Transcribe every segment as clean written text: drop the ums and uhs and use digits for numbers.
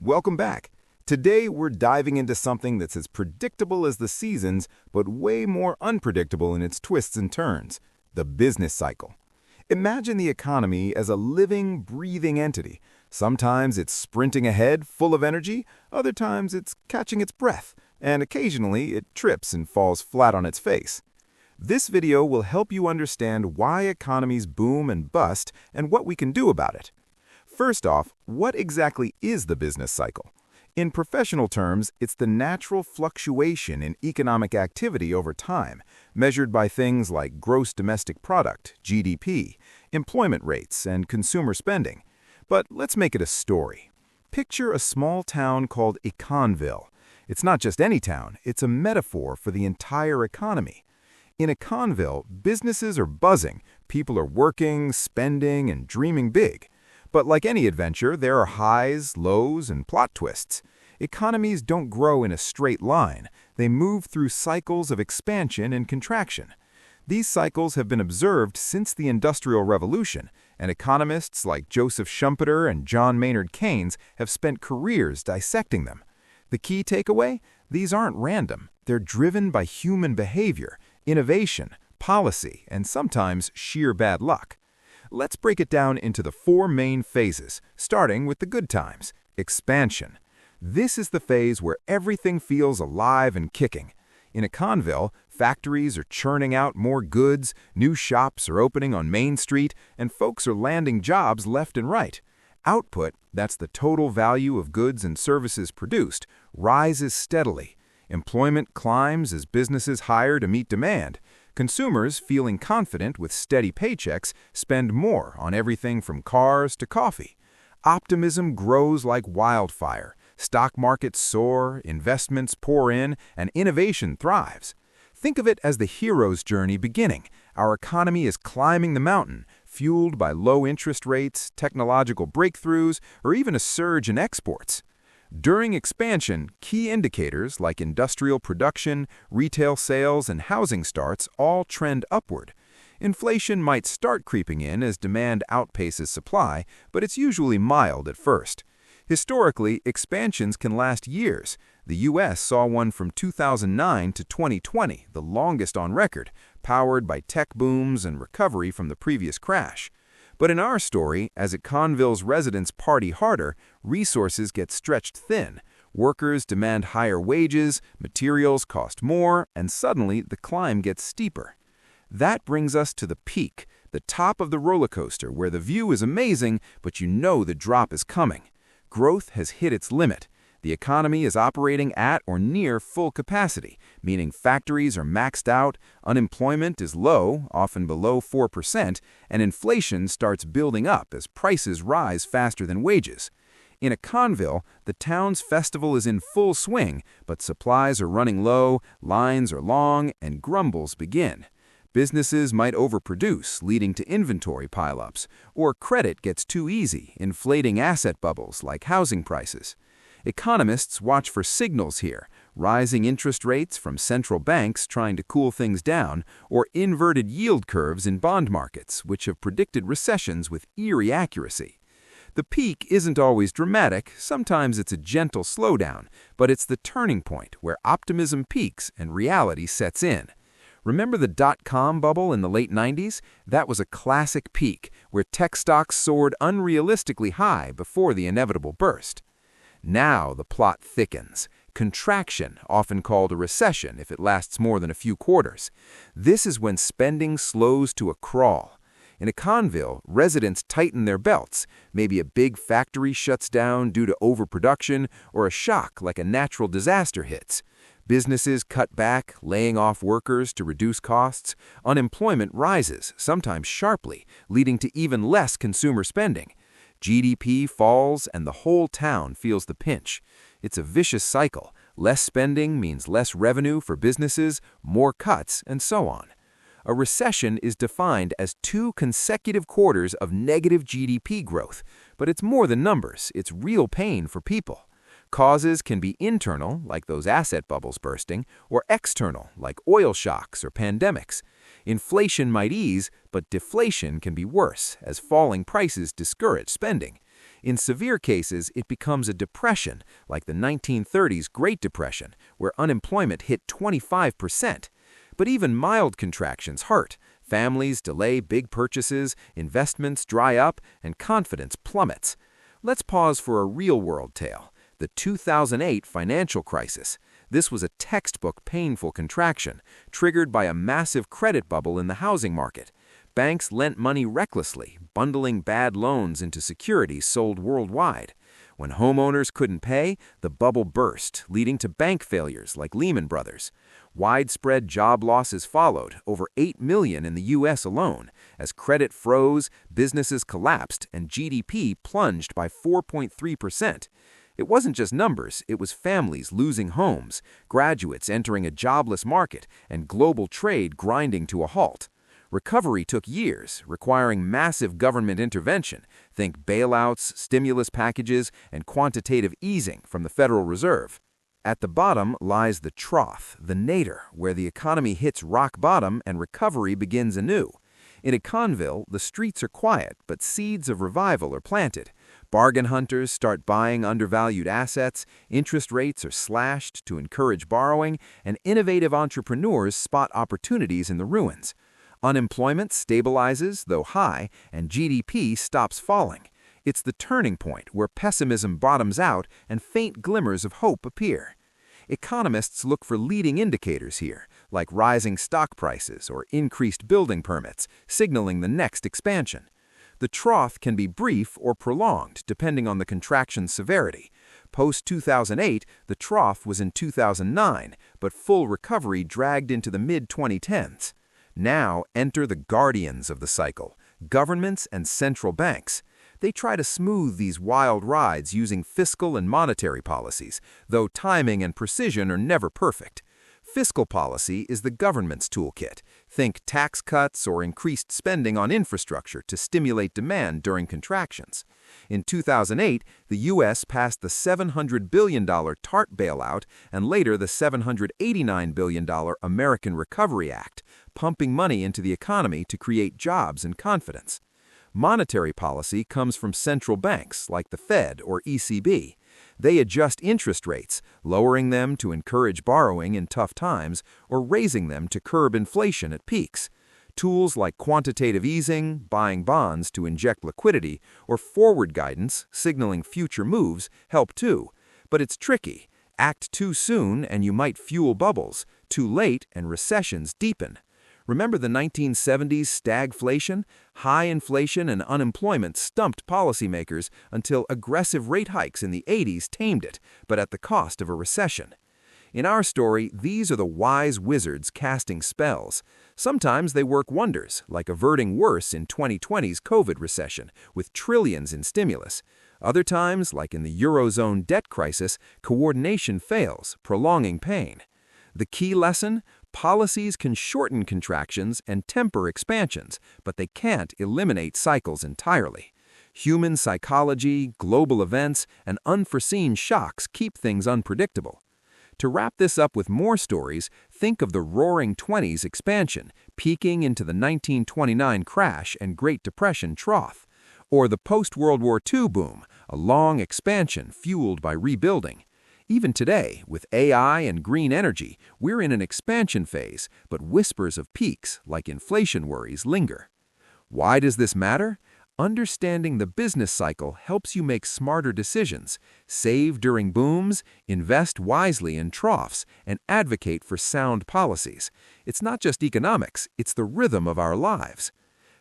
Welcome back. Today, we're diving into something that's as predictable as the seasons, but way more unpredictable in its twists and turns: the business cycle. Imagine the economy as a living, breathing entity. Sometimes it's sprinting ahead, full of energy, other times it's catching its breath, and occasionally it trips and falls flat on its face. This video will help you understand why economies boom and bust and what we can do about it. First off, what exactly is the business cycle? In professional terms, it's the natural fluctuation in economic activity over time, measured by things like gross domestic product, GDP, employment rates, and consumer spending. But let's make it a story. Picture a small town called Econville. It's not just any town, it's a metaphor for the entire economy. In Econville, businesses are buzzing, people are working, spending, and dreaming big. But like any adventure, there are highs, lows, and plot twists. Economies don't grow in a straight line. They move through cycles of expansion and contraction. These cycles have been observed since the Industrial Revolution, and economists like Joseph Schumpeter and John Maynard Keynes have spent careers dissecting them. The key takeaway? These aren't random. They're driven by human behavior, innovation, policy, and sometimes sheer bad luck. Let's break it down into the four main phases, starting with the good times: expansion. This is the phase where everything feels alive and kicking. In Econville, factories are churning out more goods, new shops are opening on Main Street, and folks are landing jobs left and right. Output, that's the total value of goods and services produced, rises steadily. Employment climbs as businesses hire to meet demand. Consumers, feeling confident with steady paychecks, spend more on everything from cars to coffee. Optimism grows like wildfire. Stock markets soar, investments pour in, and innovation thrives. Think of it as the hero's journey beginning. Our economy is climbing the mountain, fueled by low interest rates, technological breakthroughs, or even a surge in exports. During expansion, key indicators like industrial production, retail sales, and housing starts all trend upward. Inflation might start creeping in as demand outpaces supply, but it's usually mild at first. Historically, expansions can last years. The U.S. saw one from 2009 to 2020, the longest on record, powered by tech booms and recovery from the previous crash. But in our story, as Econville's residents party harder, resources get stretched thin. Workers demand higher wages, materials cost more, and suddenly the climb gets steeper. That brings us to the peak, the top of the roller coaster where the view is amazing, but you know the drop is coming. Growth has hit its limit. The economy is operating at or near full capacity, meaning factories are maxed out, unemployment is low, often below 4%, and inflation starts building up as prices rise faster than wages. In Econville, the town's festival is in full swing, but supplies are running low, lines are long, and grumbles begin. Businesses might overproduce, leading to inventory pileups, or credit gets too easy, inflating asset bubbles like housing prices. Economists watch for signals here: rising interest rates from central banks trying to cool things down, or inverted yield curves in bond markets, which have predicted recessions with eerie accuracy. The peak isn't always dramatic, sometimes it's a gentle slowdown, but it's the turning point where optimism peaks and reality sets in. Remember the dot-com bubble in the late 90s? That was a classic peak, where tech stocks soared unrealistically high before the inevitable burst. Now the plot thickens. Contraction, often called a recession if it lasts more than a few quarters. This is when spending slows to a crawl. In Econville, residents tighten their belts. Maybe a big factory shuts down due to overproduction, or a shock like a natural disaster hits. Businesses cut back, laying off workers to reduce costs. Unemployment rises, sometimes sharply, leading to even less consumer spending. GDP falls and the whole town feels the pinch. It's a vicious cycle. Less spending means less revenue for businesses, more cuts, and so on. A recession is defined as 2 consecutive quarters of negative GDP growth, but it's more than numbers, it's real pain for people. Causes can be internal, like those asset bubbles bursting, or external, like oil shocks or pandemics. Inflation might ease, but deflation can be worse, as falling prices discourage spending. In severe cases, it becomes a depression, like the 1930s Great Depression, where unemployment hit 25%. But even mild contractions hurt. Families delay big purchases, investments dry up, and confidence plummets. Let's pause for a real-world tale. The 2008 financial crisis. This was a textbook painful contraction, triggered by a massive credit bubble in the housing market. Banks lent money recklessly, bundling bad loans into securities sold worldwide. When homeowners couldn't pay, the bubble burst, leading to bank failures like Lehman Brothers. Widespread job losses followed, over 8 million in the U.S. alone. As credit froze, businesses collapsed, and GDP plunged by 4.3%. It wasn't just numbers, it was families losing homes, graduates entering a jobless market, and global trade grinding to a halt. Recovery took years, requiring massive government intervention. Think bailouts, stimulus packages, and quantitative easing from the Federal Reserve. At the bottom lies the trough, the nadir, where the economy hits rock bottom and recovery begins anew. In Econville, the streets are quiet, but seeds of revival are planted. Bargain hunters start buying undervalued assets, interest rates are slashed to encourage borrowing, and innovative entrepreneurs spot opportunities in the ruins. Unemployment stabilizes, though high, and GDP stops falling. It's the turning point where pessimism bottoms out and faint glimmers of hope appear. Economists look for leading indicators here, like rising stock prices or increased building permits, signaling the next expansion. The trough can be brief or prolonged, depending on the contraction's severity. Post-2008, the trough was in 2009, but full recovery dragged into the mid-2010s. Now enter the guardians of the cycle, governments and central banks. They try to smooth these wild rides using fiscal and monetary policies, though timing and precision are never perfect. Fiscal policy is the government's toolkit. Think tax cuts or increased spending on infrastructure to stimulate demand during contractions. In 2008, the U.S. passed the $700 billion TARP bailout and later the $789 billion American Recovery Act, pumping money into the economy to create jobs and confidence. Monetary policy comes from central banks like the Fed or ECB. They adjust interest rates, lowering them to encourage borrowing in tough times or raising them to curb inflation at peaks. Tools like quantitative easing, buying bonds to inject liquidity, or forward guidance, signaling future moves, help too. But it's tricky. Act too soon and you might fuel bubbles. Too late and recessions deepen. Remember the 1970s stagflation? High inflation and unemployment stumped policymakers until aggressive rate hikes in the 80s tamed it, but at the cost of a recession. In our story, these are the wise wizards casting spells. Sometimes they work wonders, like averting worse in 2020's COVID recession, with trillions in stimulus. Other times, like in the Eurozone debt crisis, coordination fails, prolonging pain. The key lesson? Policies can shorten contractions and temper expansions, but they can't eliminate cycles entirely. Human psychology, global events, and unforeseen shocks keep things unpredictable. To wrap this up with more stories, think of the Roaring '20s expansion, peaking into the 1929 crash and Great Depression trough, or the post-World War II boom, a long expansion fueled by rebuilding. Even today, with AI and green energy, we're in an expansion phase, but whispers of peaks, like inflation worries, linger. Why does this matter? Understanding the business cycle helps you make smarter decisions, save during booms, invest wisely in troughs, and advocate for sound policies. It's not just economics, it's the rhythm of our lives.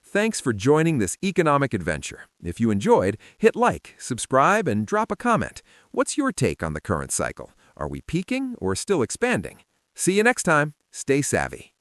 Thanks for joining this economic adventure. If you enjoyed, hit like, subscribe, and drop a comment. What's your take on the current cycle? Are we peaking or still expanding? See you next time. Stay savvy.